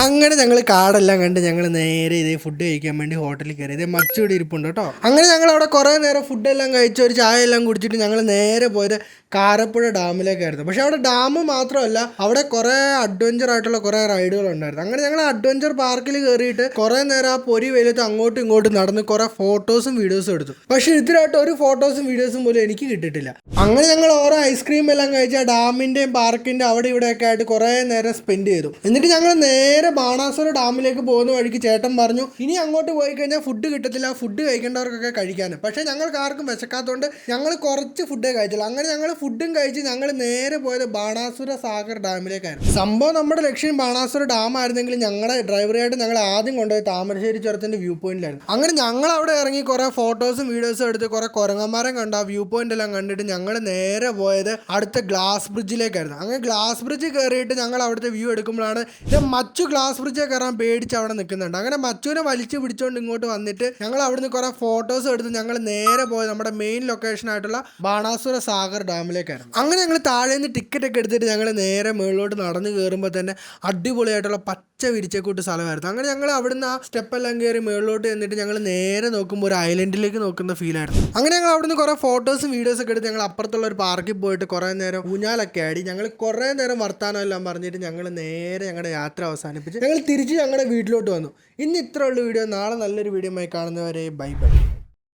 അങ്ങനെ ഞങ്ങൾ കാടെല്ലാം കണ്ട് ഞങ്ങൾ നേരെ ഇതേ ഫുഡ് കഴിക്കാൻ വേണ്ടി ഹോട്ടലിൽ കയറി. ഇതേ മച്ചൂടി ഇരിപ്പുണ്ട് കേട്ടോ. അങ്ങനെ ഞങ്ങൾ അവിടെ കുറേ നേരം ഫുഡെല്ലാം കഴിച്ച് ഒരു ചായ എല്ലാം കുടിച്ചിട്ട് ഞങ്ങൾ നേരെ പോയത് കാരപ്പുഴ ഡാമിലേക്കായിരുന്നു. പക്ഷെ അവിടെ ഡാം മാത്രമല്ല, അവിടെ കുറേ അഡ്വഞ്ചർ ആയിട്ടുള്ള കുറേ റൈഡുകൾ ഉണ്ടായിരുന്നു. അങ്ങനെ ഞങ്ങൾ അഡ്വഞ്ചർ പാർക്കിൽ കയറിയിട്ട് കുറേ നേരം ആ പൊരി വെയിലത്ത് അങ്ങോട്ടും ഇങ്ങോട്ടും നടന്ന് കുറേ ഫോട്ടോസും വീഡിയോസും എടുത്തു. പക്ഷെ ഇതിനായിട്ട് ഒരു ഫോട്ടോസും വീഡിയോസും പോലും എനിക്ക് കിട്ടിയിട്ടില്ല. അങ്ങനെ ഞങ്ങൾ ഓരോ ഐസ്ക്രീം എല്ലാം കഴിച്ച് ആ ഡാമിൻ്റെയും പാർക്കിൻ്റെ അവിടെ ഇവിടെയൊക്കെ ആയിട്ട് കുറേ നേരം സ്പെൻഡ് ചെയ്തു. എന്നിട്ട് ഞങ്ങൾ നേരെ ബാണാസുര ഡാമിലേക്ക് പോകുന്ന വഴിക്ക് ചേട്ടൻ പറഞ്ഞു, ഇനി അങ്ങോട്ട് പോയി കഴിഞ്ഞാൽ ഫുഡ് കിട്ടത്തില്ല, ഫുഡ് കഴിക്കേണ്ടവർക്കൊക്കെ കഴിക്കാനും. പക്ഷേ ഞങ്ങൾക്ക് ആർക്കും വിശക്കാത്തതുകൊണ്ട് ഞങ്ങൾ കുറച്ച് ഫുഡേ കഴിച്ചുള്ളൂ. അങ്ങനെ ഞങ്ങൾ ഫുഡും കഴിച്ച് ഞങ്ങൾ നേരെ പോയത് ബാണാസുര സാഗർ ഡാമിലേക്കായിരുന്നു. സംഭവം നമ്മുടെ ലക്ഷ്യം ബാണാസുര ഡാം ആയിരുന്നെങ്കിലും ഞങ്ങളുടെ ഡ്രൈവറായിട്ട് ഞങ്ങൾ ആദ്യം കൊണ്ടുപോയി താമരശ്ശേരി ചുരത്തിൻ്റെ വ്യൂ പോയിന്റിലായിരുന്നു. അങ്ങനെ ഞങ്ങൾ അവിടെ ഇറങ്ങി കുറേ ഫോട്ടോസും വീഡിയോസും എടുത്ത് കുറേ കുരങ്ങന്മാരെ കണ്ട ആ വ്യൂ പോയിന്റ് എല്ലാം കണ്ടിട്ട് ഞങ്ങൾ നേരെ പോയത് അടുത്ത ഗ്ലാസ് ബ്രിഡ്ജിലേക്കായിരുന്നു. അങ്ങനെ ഗ്ലാസ് ബ്രിഡ്ജ് കയറിയിട്ട് ഞങ്ങൾ അവിടുത്തെ വ്യൂ എടുക്കുമ്പോഴാണ് ഇത് മച്ചു ഗ്ലാസ് ബ്രിഡ്ജ് കയറാൻ പേടിച്ച് അവിടെ നിൽക്കുന്നുണ്ട്. അങ്ങനെ മച്ചുവിനെ വലിച്ചു പിടിച്ചുകൊണ്ട് ഇങ്ങോട്ട് വന്നിട്ട് ഞങ്ങൾ അവിടുന്ന് കുറേ ഫോട്ടോസ് എടുത്ത് ഞങ്ങൾ നേരെ പോയത് നമ്മുടെ മെയിൻ ലൊക്കേഷൻ ആയിട്ടുള്ള ബാണാസുര സാഗർ ഡാമിലേക്കായിരുന്നു. അങ്ങനെ ഞങ്ങൾ താഴെ നിന്ന് ടിക്കറ്റ് ഒക്കെ എടുത്തിട്ട് ഞങ്ങൾ നേരെ മുകളിലോട്ട് നടന്നു കയറുമ്പോൾ തന്നെ അടിപൊളിയായിട്ടുള്ള പച്ച വിരിച്ചക്കൂട്ട് സ്ഥലമായിരുന്നു. അങ്ങനെ ഞങ്ങൾ അവിടുന്ന് ആ സ്റ്റെപ്പെല്ലാം കയറി മുകളിലോട്ട് ചെന്നിട്ട് ഞങ്ങൾ നേരെ നോക്കുമ്പോൾ ഒരു ഐലൻഡിലേക്ക് നോക്കുന്ന ഫീലായിരുന്നു. അങ്ങനെ ഞങ്ങൾ അവിടുന്ന് കുറേ ഫോട്ടോസും വീഡിയോസും ഒക്കെ എടുത്ത് ഞങ്ങൾ അപ്പുറത്തുള്ള ഒരു പാർക്കിൽ പോയിട്ട് കുറേ നേരം ഊഞ്ഞാലൊക്കെ ആടി ഞങ്ങൾ കുറേ നേരം വർത്താനം എല്ലാം പറഞ്ഞിട്ട് ഞങ്ങൾ നേരെ ഞങ്ങളുടെ യാത്ര അവസാനിപ്പിച്ച് ഞങ്ങൾ തിരിച്ച് ഞങ്ങളുടെ വീട്ടിലോട്ട് വന്നു. ഇന്ന് ഇത്ര ഉള്ള വീഡിയോ. നാളെ നല്ലൊരു വീഡിയോ ആയി കാണുന്നവരെ ബൈ ബൈ.